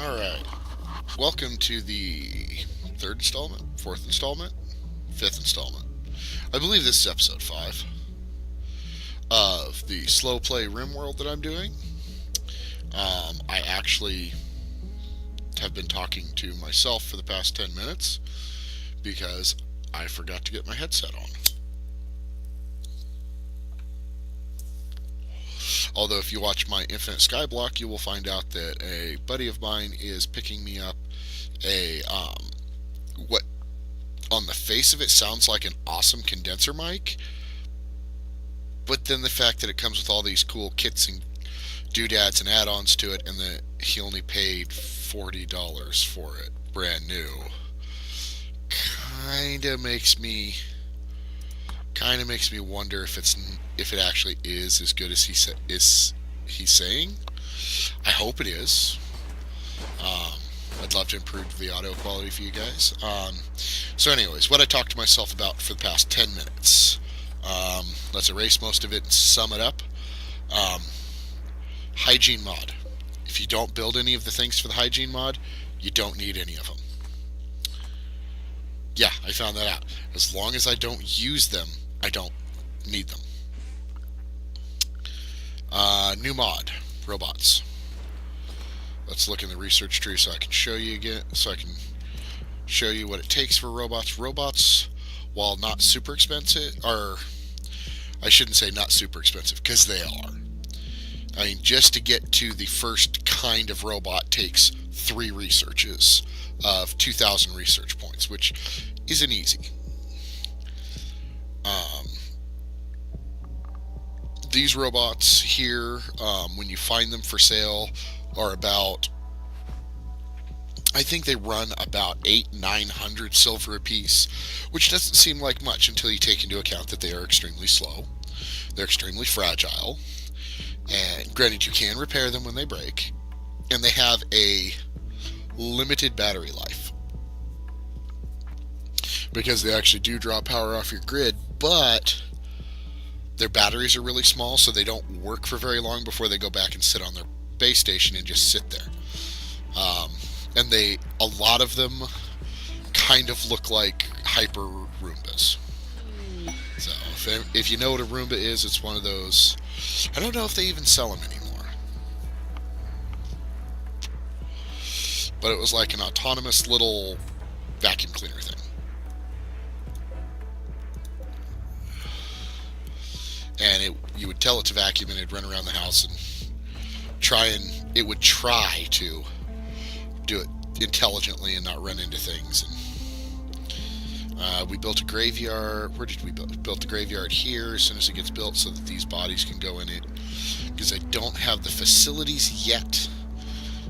Alright. Welcome to the third installment, fourth installment, fifth installment. I believe this is episode 5 of the slow play Rimworld that I'm doing. I actually have been talking to myself for the past 10 minutes because I forgot to get my headset on. Although if you watch my Infinite Skyblock, you will find out that a buddy of mine is picking me up a what on the face of it sounds like an awesome condenser mic, but then the fact that it comes with all these cool kits and doodads and add-ons to it, and that he only paid $40 for it, brand new, kind of makes me wonder if it actually is as good as he's saying. I hope it is. I'd love to improve the audio quality for you guys. So anyways, what I talked to myself about for the past 10 minutes. Let's erase most of it and sum it up. Hygiene mod. If you don't build any of the things for the hygiene mod, you don't need any of them. Yeah, I found that out. As long as I don't use them, I don't need them. New mod. Robots. Let's look in the research tree so I can show you again, so I can show you what it takes for robots. Robots, while not super expensive, or I shouldn't say not super expensive, because they are. I mean, just to get to the first kind of robot takes 3 researches of 2,000 research points, which isn't easy. These robots here, when you find them for sale, are about, I think they run about 800-900 silver a piece, which doesn't seem like much until you take into account that they are extremely slow, they're extremely fragile, and granted you can repair them when they break, and they have a limited battery life, because they actually do draw power off your grid, but their batteries are really small, so they don't work for very long before they go back and sit on their base station and just sit there. And a lot of them kind of look like hyper Roombas. So if you know what a Roomba is, it's one of those. I don't know if they even sell them anymore, but it was like an autonomous little vacuum cleaner thing. And you would tell it to vacuum, and it'd run around the house and it would try to do it intelligently and not run into things. And we built a graveyard. Where did we built the graveyard here as soon as it gets built, so that these bodies can go in it, because I don't have the facilities yet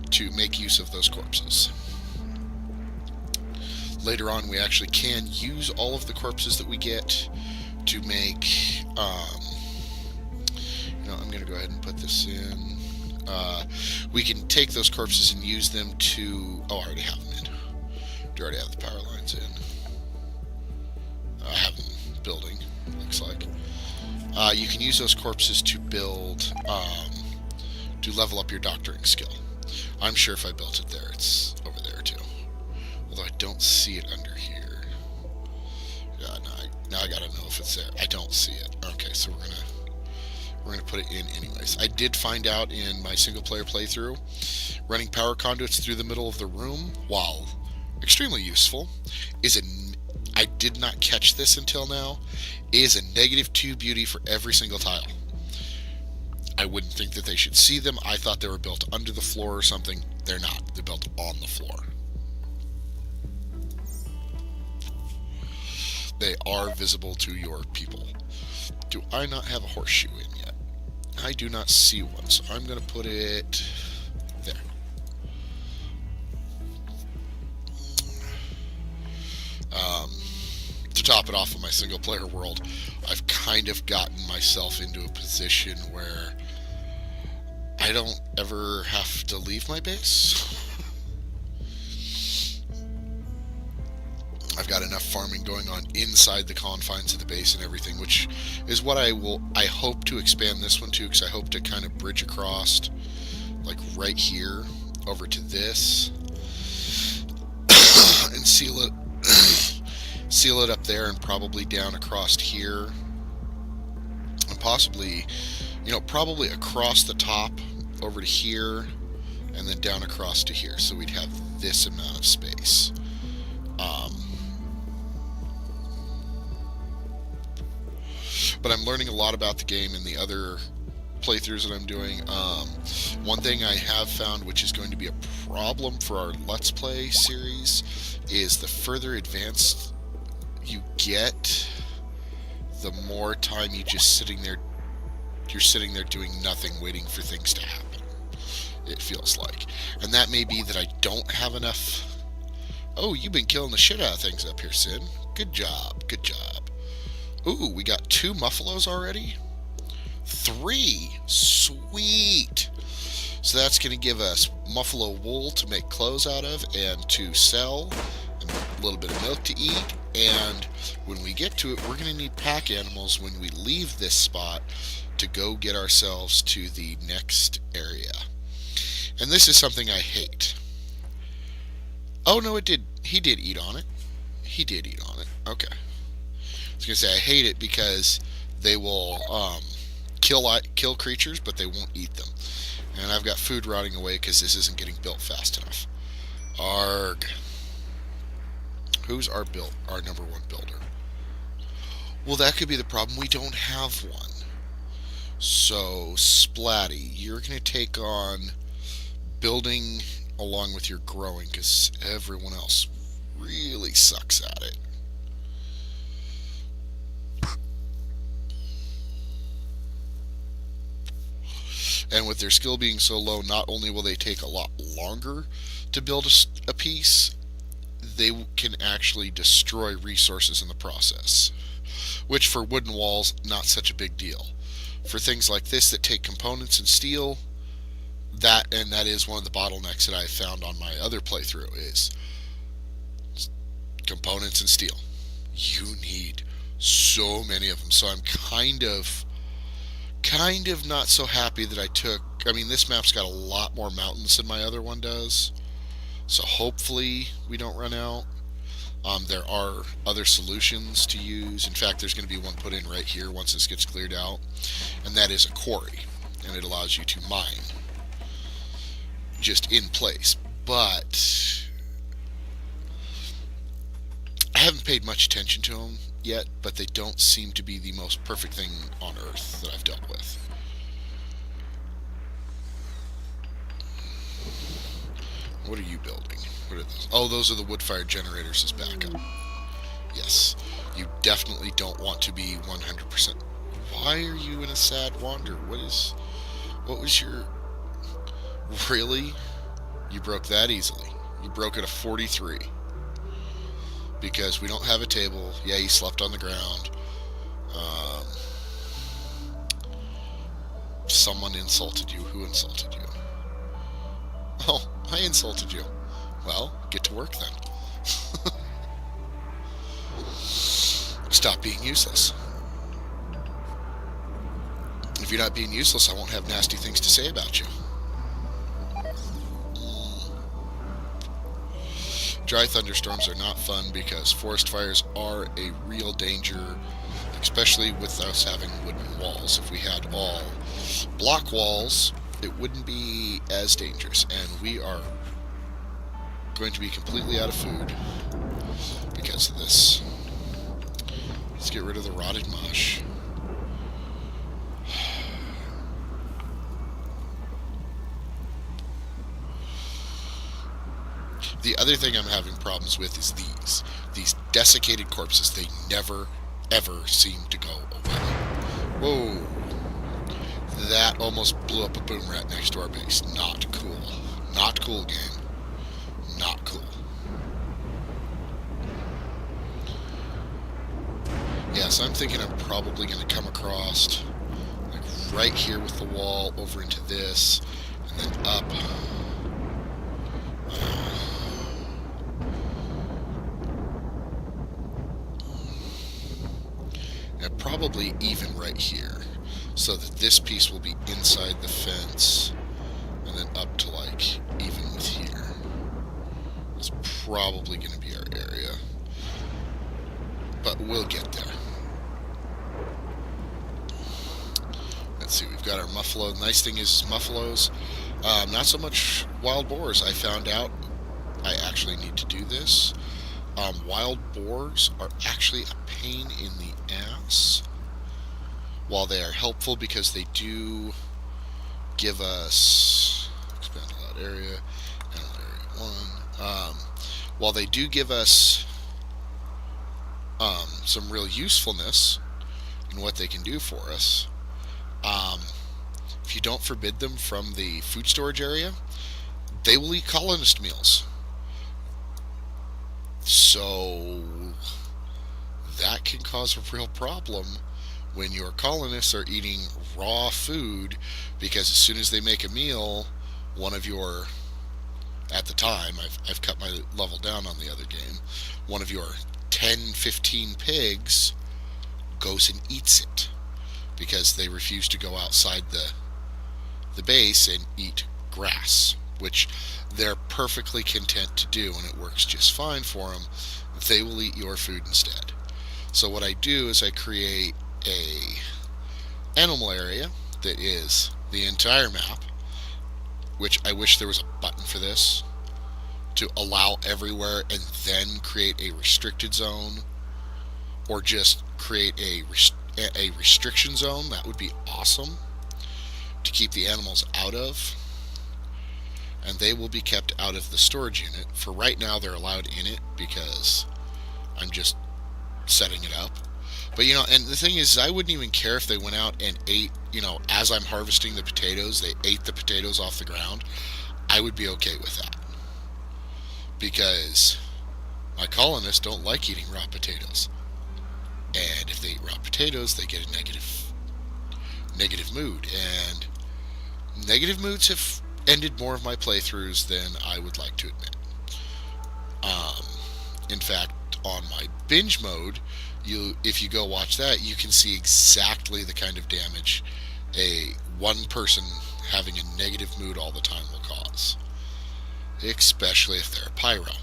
to make use of those corpses. Later on, we actually can use all of the corpses that we get to make. I'm going to go ahead and put this in. We can take those corpses and use them to. Oh, I already have them in. Do already have the power lines in. I have them building, looks like. You can use those corpses to build, to level up your doctoring skill. I'm sure if I built it there, it's over there too. Although I don't see it under here. Yeah, now I gotta know if it's there. I don't see it. Okay, so we're gonna put it in anyways. I did find out in my single player playthrough, running power conduits through the middle of the room, while extremely useful, I did not catch this until now, is a -2 beauty for every single tile. I wouldn't think that they should see them. I thought they were built under the floor or something. They're not. They're built on the floor. They are visible to your people. Do I not have a horseshoe in yet? I do not see one, so I'm going to put it there. To top it off of my single player world, I've kind of gotten myself into a position where I don't ever have to leave my base. I've got enough farming going on inside the confines of the base and everything, which is what I hope to expand this one to, because I hope to kind of bridge across, like right here, over to this and seal it seal it up there, and probably down across here, and possibly, probably across the top over to here, and then down across to here, so we'd have this amount of space. But I'm learning a lot about the game in the other playthroughs that I'm doing. One thing I have found, which is going to be a problem for our Let's Play series, is the further advanced you get, the more time you're sitting there doing nothing, waiting for things to happen, it feels like. And that may be that I don't have enough. Oh, you've been killing the shit out of things up here, Sin. Good job, good job. Ooh, we got 2 muffalos already? 3! Sweet! So that's going to give us muffalo wool to make clothes out of and to sell, and a little bit of milk to eat, and when we get to it, we're going to need pack animals when we leave this spot to go get ourselves to the next area. And this is something I hate. Oh, no, he did eat on it. He did eat on it. Okay. I was going to say, I hate it because they will kill creatures, but they won't eat them. And I've got food rotting away because this isn't getting built fast enough. Arg. Who's our number 1 builder? Well, that could be the problem. We don't have one. So, Splatty, you're going to take on building along with your growing, because everyone else really sucks at it. And with their skill being so low, not only will they take a lot longer to build a piece, they can actually destroy resources in the process. Which for wooden walls, not such a big deal. For things like this that take components and steel, that is one of the bottlenecks that I found on my other playthrough, is components and steel. You need so many of them. So I'm kind of not so happy that I took. I mean, this map's got a lot more mountains than my other one does, so hopefully we don't run out. There are other solutions to use. In fact, there's going to be one put in right here once this gets cleared out, and that is a quarry, and it allows you to mine just in place. But I haven't paid much attention to them yet, but they don't seem to be the most perfect thing on Earth that I've dealt with. What are you building? What are those? Oh, those are the wood-fired generators as backup. Yes, you definitely don't want to be 100%. Why are you in a sad wander? What was your... Really? You broke that easily. You broke it at 43. Because we don't have a table. Yeah, you slept on the ground. Someone insulted you. Who insulted you? Oh, I insulted you. Well, get to work then. Stop being useless. If you're not being useless, I won't have nasty things to say about you. Dry thunderstorms are not fun because forest fires are a real danger, especially with us having wooden walls. If we had all block walls, it wouldn't be as dangerous, and we are going to be completely out of food because of this. Let's get rid of the rotted mush. The other thing I'm having problems with is these desiccated corpses. They never, ever seem to go away. Whoa. That almost blew up a boom rat next to our base. Not cool. Not cool, game. Not cool. Yeah, so I'm thinking I'm probably going to come across like right here with the wall over into this, and then up. And probably even right here, so that this piece will be inside the fence, and then up to like even with probably going to be our area. But we'll get there. Let's see, we've got our muffalo. The nice thing is muffalos, not so much wild boars. I found out I actually need to do this. Wild boars are actually a pain in the ass. While they are helpful because they do give us expand allowed area, animal area 1. While they do give us some real usefulness in what they can do for us, if you don't forbid them from the food storage area, they will eat colonist meals. So that can cause a real problem when your colonists are eating raw food, because as soon as they make a meal, one of your, at the time, I've cut my level down on the other game, one of your 10-15 pigs goes and eats it because they refuse to go outside the base and eat grass, which they're perfectly content to do, and it works just fine for them. They will eat your food instead. So what I do is I create a animal area that is the entire map, which I wish there was a button for this to allow everywhere, and then create a restricted zone, or just create a restriction zone. That would be awesome to keep the animals out of, and they will be kept out of the storage unit. For right now, they're allowed in it because I'm just setting it up. But, you know, and the thing is, I wouldn't even care if they went out and ate, you know, as I'm harvesting the potatoes, they ate the potatoes off the ground. I would be okay with that, because my colonists don't like eating raw potatoes. And if they eat raw potatoes, they get a negative mood. And negative moods have ended more of my playthroughs than I would like to admit. In fact, on my binge mode, if you go watch that, you can see exactly the kind of damage one person having a negative mood all the time will cause, especially if they're a pyro.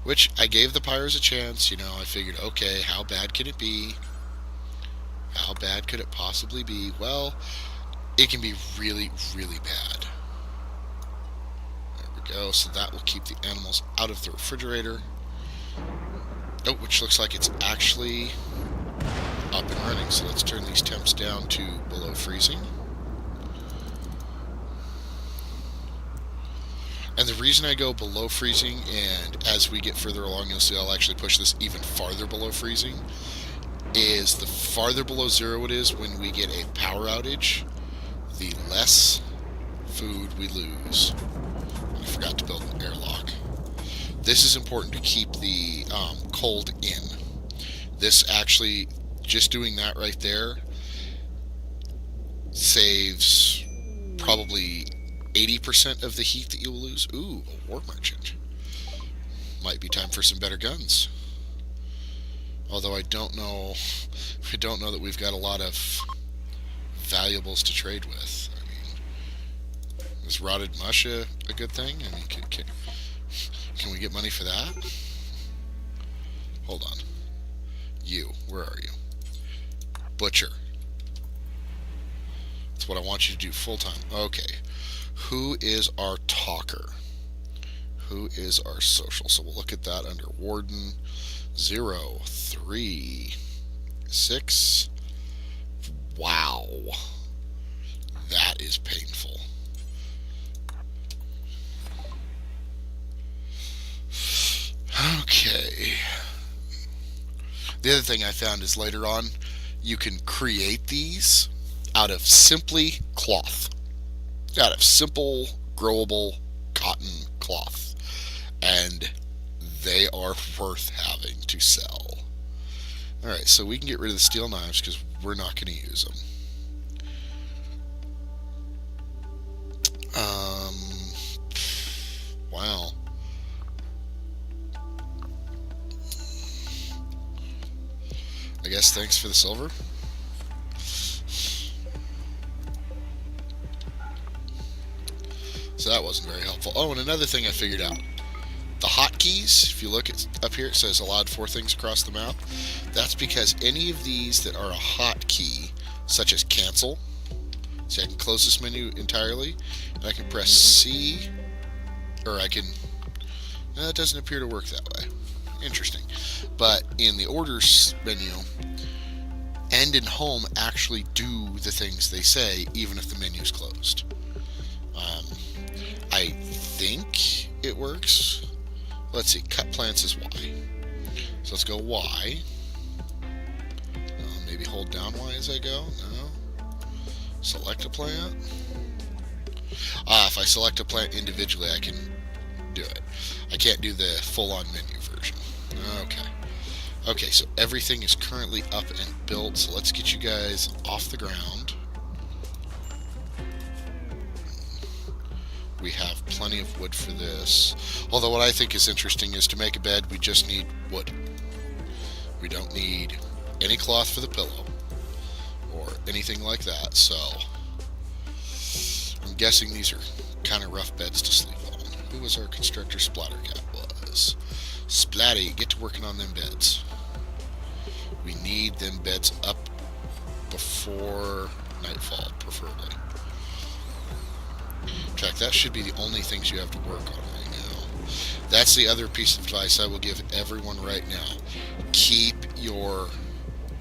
Which I gave the pyros a chance. You know, I figured, okay, how bad can it be? How bad could it possibly be? Well, it can be really, really bad. There we go. So that will keep the animals out of the refrigerator. Oh, which looks like it's actually up and running. So let's turn these temps down to below freezing. And the reason I go below freezing, and as we get further along, you'll see I'll actually push this even farther below freezing, is the farther below zero it is when we get a power outage, the less food we lose. I forgot to build an airlock. This is important to keep the cold in. This actually, just doing that right there, saves probably 80% of the heat that you'll lose. Ooh, a war merchant. Might be time for some better guns. Although I don't know that we've got a lot of valuables to trade with. I mean, is rotted mush a good thing? I mean, can we get money for that? Hold on. You, where are you? Butcher. That's what I want you to do full time. Okay. Who is our talker? Who is our social? So we'll look at that under Warden. 0, 3, 6. Wow. That is painful. Okay. The other thing I found is later on, you can create these out of simply cloth. Out of simple, growable cotton cloth. And they are worth having to sell. Alright, so we can get rid of the steel knives because we're not going to use them. Wow. I guess thanks for the silver. So that wasn't very helpful. Oh, and another thing I figured out. the hotkeys, if you look at up here, it says allowed 4 things across the map. That's because any of these that are a hotkey, such as cancel, so I can close this menu entirely, and I can press C, or I can, no, it doesn't appear to work that way. Interesting. But in the orders menu, end and home actually do the things they say, even if the menu's closed. I think it works. Let's see, cut plants is Y. So let's go Y. Maybe hold down Y as I go. No. Select a plant. If I select a plant individually, I can do it. I can't do the full-on menu version. Okay. Okay, so everything is currently up and built, so let's get you guys off the ground. We have plenty of wood for this. Although what I think is interesting is to make a bed, we just need wood. We don't need any cloth for the pillow or anything like that, so I'm guessing these are kind of rough beds to sleep on. Who was our constructor? Splattercat was. Splatty, get to working on them beds. We need them beds up before nightfall, preferably. In fact, that should be the only things you have to work on right now. That's the other piece of advice I will give everyone right now. Keep your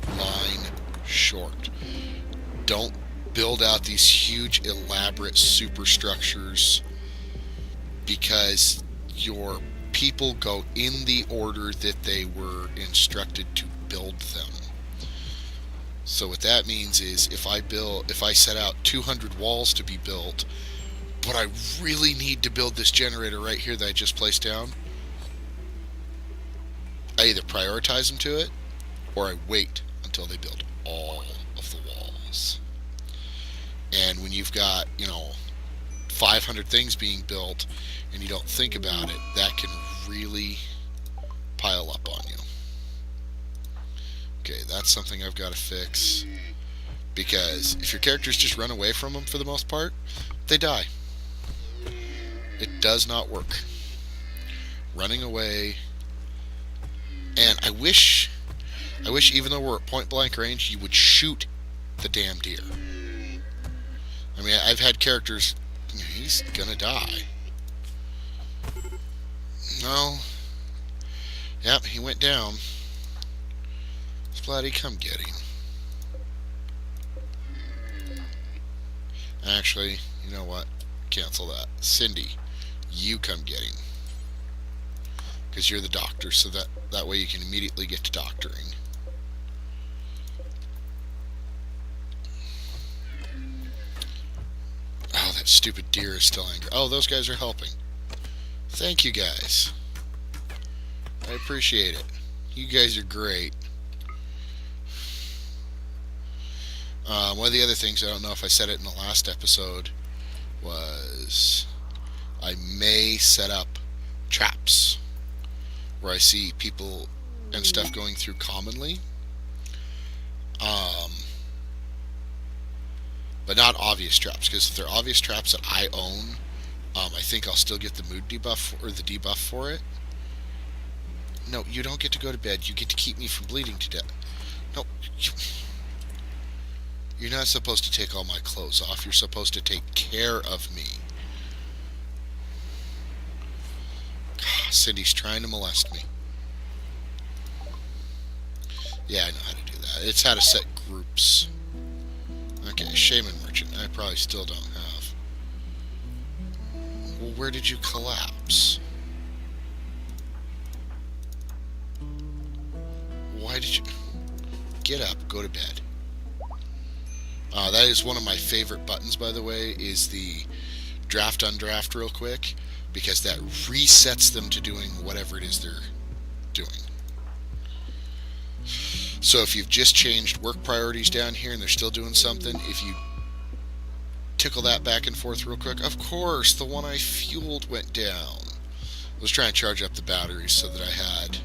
line short. Don't build out these huge, elaborate superstructures, because your people go in the order that they were instructed to build them. So what that means is if I set out 200 walls to be built, but I really need to build this generator right here that I just placed down, I either prioritize them to it, or I wait until they build all of the walls. And when you've got, 500 things being built and you don't think about it, that can really pile up on you. Okay, that's something I've got to fix, because if your characters just run away from them for the most part, they die. It does not work. Running away, and I wish even though we're at point blank range, you would shoot the damn deer. I mean, I've had characters, he's gonna die. No. Yep, he went down. Splatty, come get him. Actually, you know what? Cancel that. Cindy, you come get him. Because you're the doctor, so that way you can immediately get to doctoring. Oh, that stupid deer is still angry. Oh, those guys are helping. Thank you, guys. I appreciate it. You guys are great. One of the other things, I don't know if I said it in the last episode, was I may set up traps where I see people and stuff going through commonly. But not obvious traps, because if they're obvious traps that I own, I think I'll still get the mood debuff or the debuff for it. No, you don't get to go to bed. You get to keep me from bleeding to death. No, you're not supposed to take all my clothes off. You're supposed to take care of me. Cindy's trying to molest me. Yeah, I know how to do that. It's how to set groups. Okay, Shaman Merchant. I probably still don't have. Well, where did you collapse? Why did you... Get up, go to bed. That is one of my favorite buttons, by the way, is the draft undraft real quick, because that resets them to doing whatever it is they're doing. So if you've just changed work priorities down here and they're still doing something, if you tickle that back and forth real quick, of course, the one I fueled went down. I was trying to charge up the batteries so that I had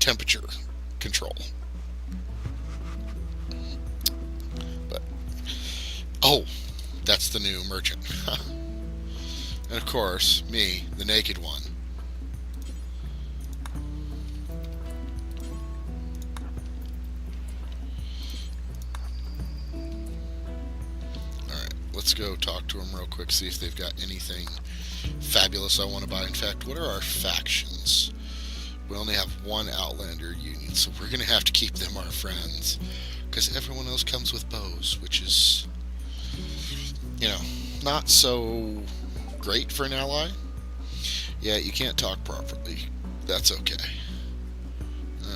temperature control. But, oh, that's the new merchant. And of course, me, the naked one. Alright, let's go talk to them real quick, see if they've got anything fabulous I want to buy. In fact, what are our factions? We only have one Outlander union, so we're going to have to keep them our friends. Because everyone else comes with bows, which is, you know, not so great for an ally. Yeah, you can't talk properly. That's okay.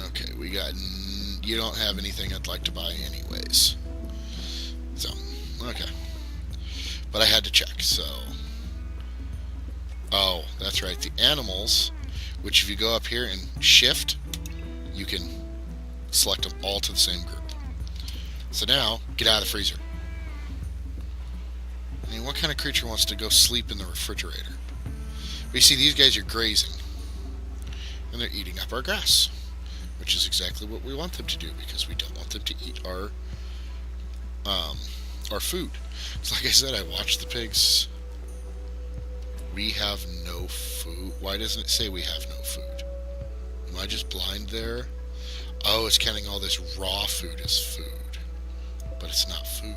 Okay, we got... You don't have anything I'd like to buy anyways. So, okay. But I had to check, so... Oh, that's right. The animals, which if you go up here and shift, you can select them all to the same group. So now, get out of the freezer. I mean, what kind of creature wants to go sleep in the refrigerator? But you see, these guys are grazing. And they're eating up our grass. Which is exactly what we want them to do, because we don't want them to eat our food. So like I said, I watched the pigs. We have no food. Why doesn't it say we have no food? Am I just blind there? Oh, it's counting all this raw food as food. But it's not food.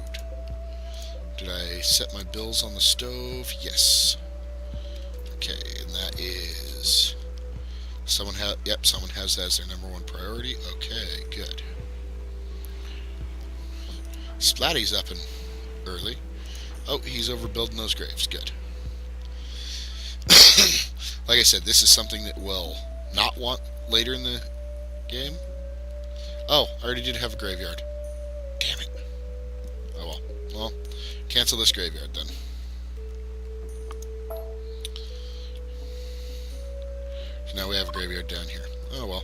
Did I set my bills on the stove? Yes. Okay, and that is... Someone has that as their number one priority. Okay, good. Splatty's up and early. Oh, he's overbuilding those graves. Good. Like I said, this is something that we'll not want later in the game. Oh, I already did have a graveyard. Damn it. Oh well. Well, cancel this graveyard then. So now we have a graveyard down here. Oh well.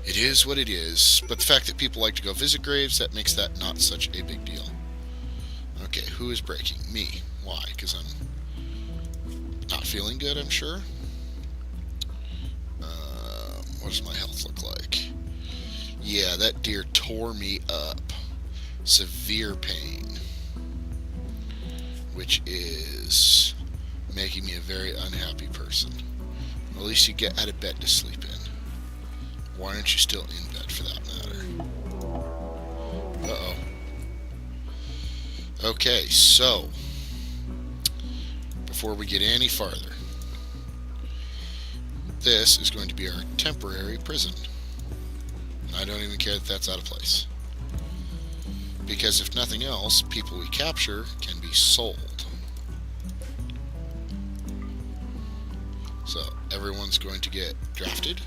It is what it is. But the fact that people like to go visit graves, that makes that not such a big deal. Okay, who is breaking? Me. Why? Because I'm not feeling good, I'm sure. What does my health look like? Yeah, that deer tore me up. Severe pain. Which is making me a very unhappy person. At least you get out of bed to sleep in. Why aren't you still in bed, for that matter? Uh-oh. Okay, so... before we get any farther, this is going to be our temporary prison. I don't even care that that's out of place. Because if nothing else, people we capture can be sold. So, everyone's going to get drafted.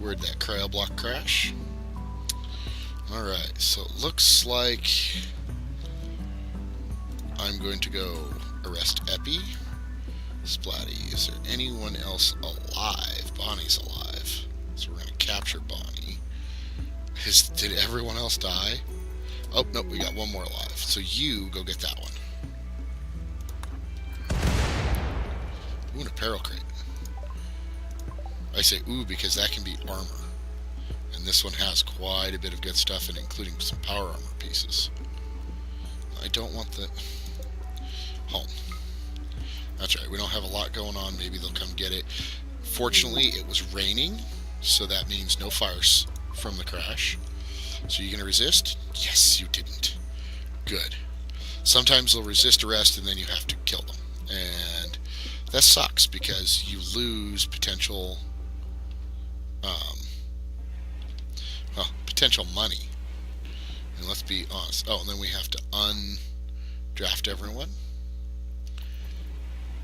Where'd that cryo block crash? Alright, so it looks like I'm going to go arrest Epi. Splatty, is there anyone else alive? Bonnie's alive. So we're going to capture Bonnie. Did everyone else die? Oh, nope, we got one more alive. So you go get that one. Ooh, an apparel crate. I say ooh because that can be armor. And this one has quite a bit of good stuff in it, including some power armor pieces. I don't want the... Home. That's right, we don't have a lot going on. Maybe they'll come get it. Fortunately, it was raining, so that means no fires from the crash. So you gonna resist? Yes, you didn't. Good. Sometimes they'll resist arrest and then you have to kill them. And that sucks because you lose potential potential money. And let's be honest. Oh, and then we have to undraft everyone.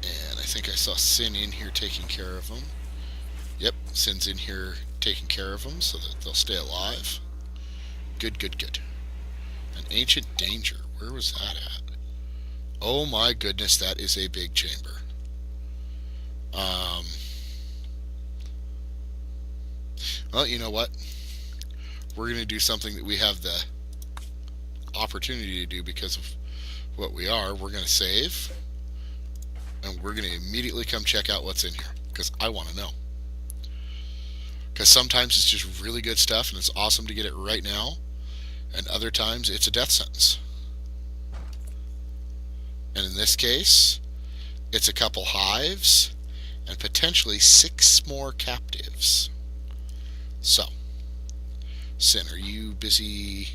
And I think I saw Sin in here taking care of them. Yep, Sin's in here taking care of them so that they'll stay alive. Good, good, good. An ancient danger. Where was that at? Oh my goodness, that is a big chamber. Well, you know what? We're going to do something that we have the opportunity to do because of what we are. We're going to save. And we're going to immediately come check out what's in here. Because I want to know. Because sometimes it's just really good stuff and it's awesome to get it right now. And other times it's a death sentence. And in this case, It's a couple hives and potentially 6 more captives. So, Sin, are you busy?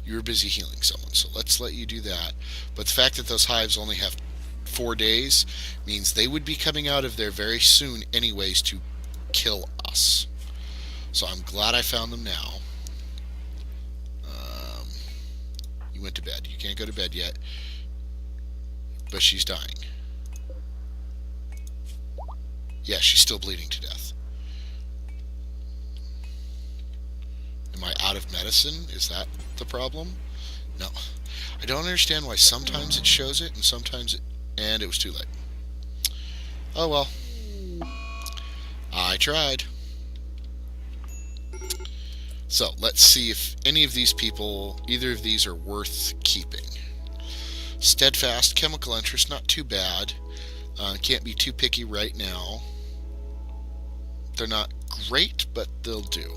You were busy healing someone, so let's let you do that. But the fact that those hives only have 4 days means they would be coming out of there very soon anyways to kill us. So I'm glad I found them now. You went to bed. You can't go to bed yet. But she's dying. Yeah, she's still bleeding to death. Am I out of medicine? Is that the problem? No. I don't understand why sometimes it shows it and sometimes it... And it was too late. Oh well. I tried. So, let's see if any of these people, either of these are worth keeping. Steadfast, chemical interest, not too bad. Can't be too picky right now. They're not great, but they'll do.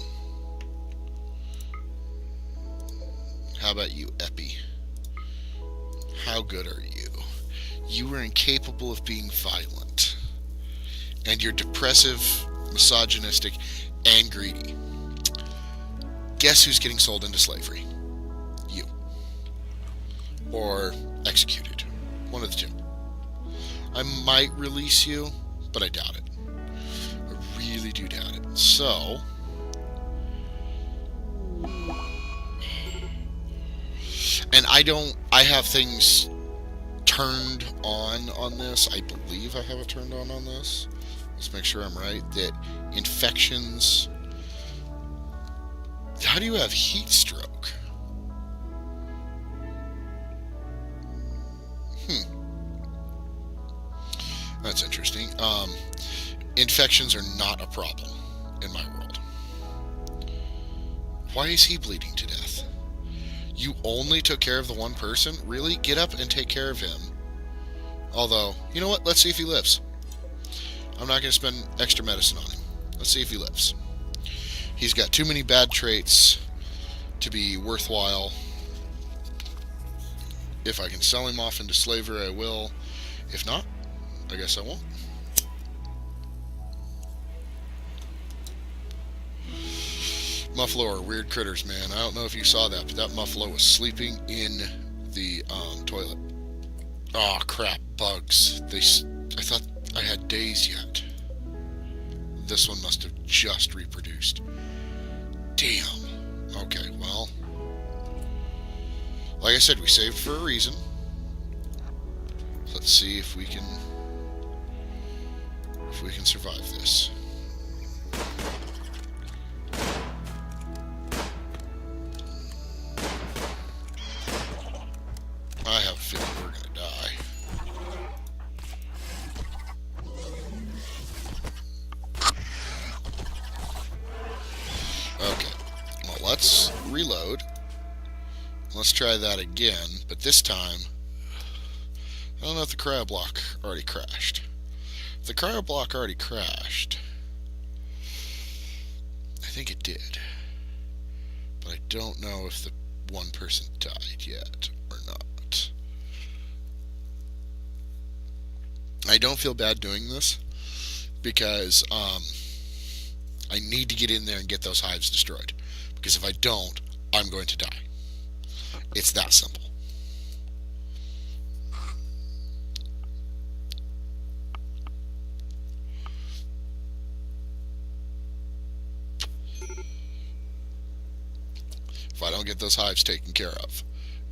How about you, Epi? How good are you? You are incapable of being violent. And you're depressive, misogynistic, and greedy. Guess who's getting sold into slavery? You. Or executed. One of the two. I might release you, but I doubt it. I really do doubt it. So... And I have things turned on this. I believe I have it turned on this. Let's make sure I'm right. That infections... How do you have heat stroke? That's interesting. Infections are not a problem in my world. Why is he bleeding to death? You only took care of the one person? Really? Get up and take care of him. Although, you know what? Let's see if he lives. I'm not going to spend extra medicine on him. Let's see if he lives. He's got too many bad traits to be worthwhile. If I can sell him off into slavery, I will. If not, I guess I won't. Muffalo are weird critters, man. I don't know if you saw that, but that Muffalo was sleeping in the toilet. Oh crap, bugs. I thought I had days yet. This one must have just reproduced. Damn. Okay, well. Like I said, we saved for a reason. Let's see if we can survive this. I have a feeling we're gonna die. Okay. Well, let's reload. Let's try that again, but this time, I don't know if the cryo block already crashed. If the cryo block already crashed, I think it did. But I don't know if the one person died yet or not. I don't feel bad doing this because I need to get in there and get those hives destroyed. Because if I don't, I'm going to die. It's that simple. If I don't get those hives taken care of,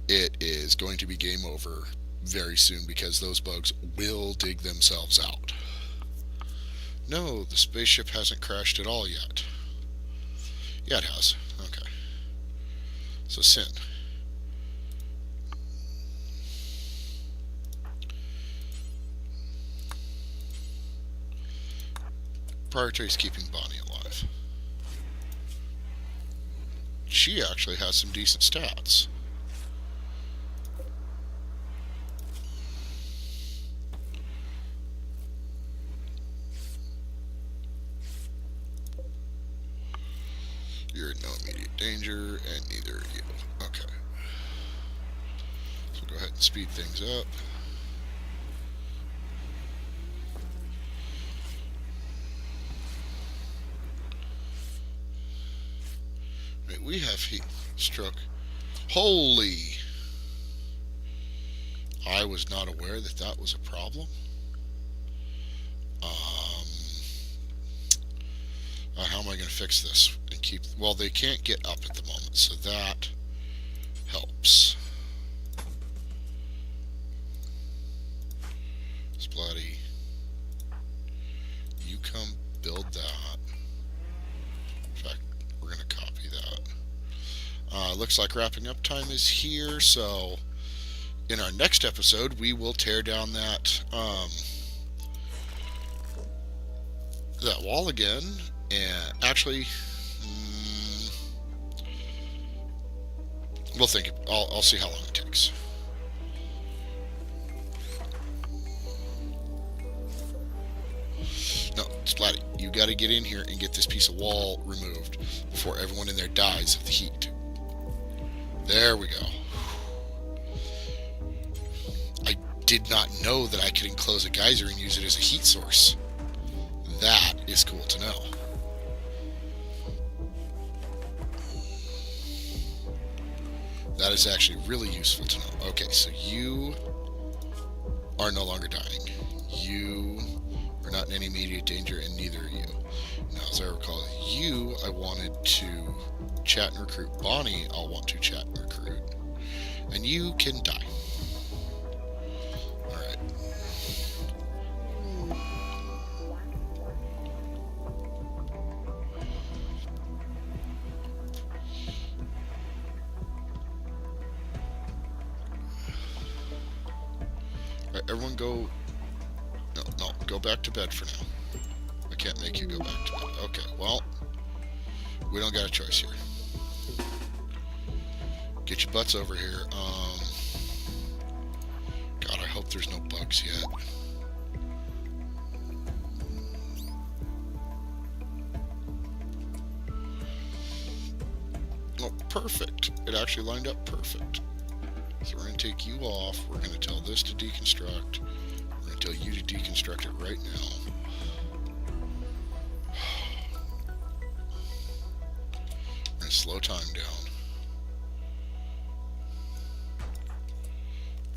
it is going to be game over very soon because those bugs will dig themselves out. No, the spaceship hasn't crashed at all yet. Yeah, it has. Okay. So, Sin. Priority is keeping Bonnie alive. She actually has some decent stats. You're in no immediate danger, and neither are you. Okay. So go ahead and speed things up. we have heat stroke. Holy! I was not aware that that was a problem. How am I going to fix this and keep? Well, they can't get up at the moment, so that helps. Splatty, you come build that. In fact, we're going to copy that. Looks like wrapping up time is here, so in our next episode, we will tear down that that wall again. And actually, we'll think. I'll see how long it takes. No, Splatty, you got to get in here and get this piece of wall removed before everyone in there dies of the heat. There we go. I did not know that I could enclose a geyser and use it as a heat source. That is cool to know. That is actually really useful to know. Okay, so you are no longer dying. You are not in any immediate danger, and neither are you. Now, as I recall, you, I wanted to chat and recruit. Bonnie, I'll want to chat and recruit. And you can die. Alright. Everyone go... No, go back to bed for now. I can't make you go back to bed. Okay, well, we don't got a choice here. Get your butts over here. God, I hope there's no bugs yet. Oh, perfect. It actually lined up perfect. So we're going to take you off. We're going to tell this to deconstruct. We're going to tell you to deconstruct it right now. We're going to slow time down.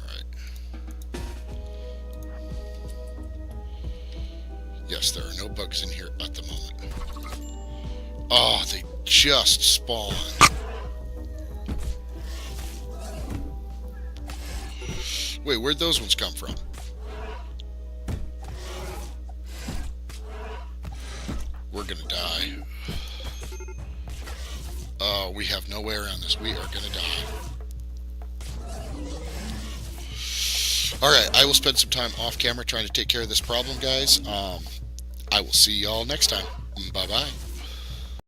Alright. Yes, there are no bugs in here at the moment. Oh, they just spawned. Wait, where'd those ones come from? We're gonna die. We have no way around this. We are gonna die. Alright, I will spend some time off camera trying to take care of this problem, guys. I will see y'all next time. Bye-bye.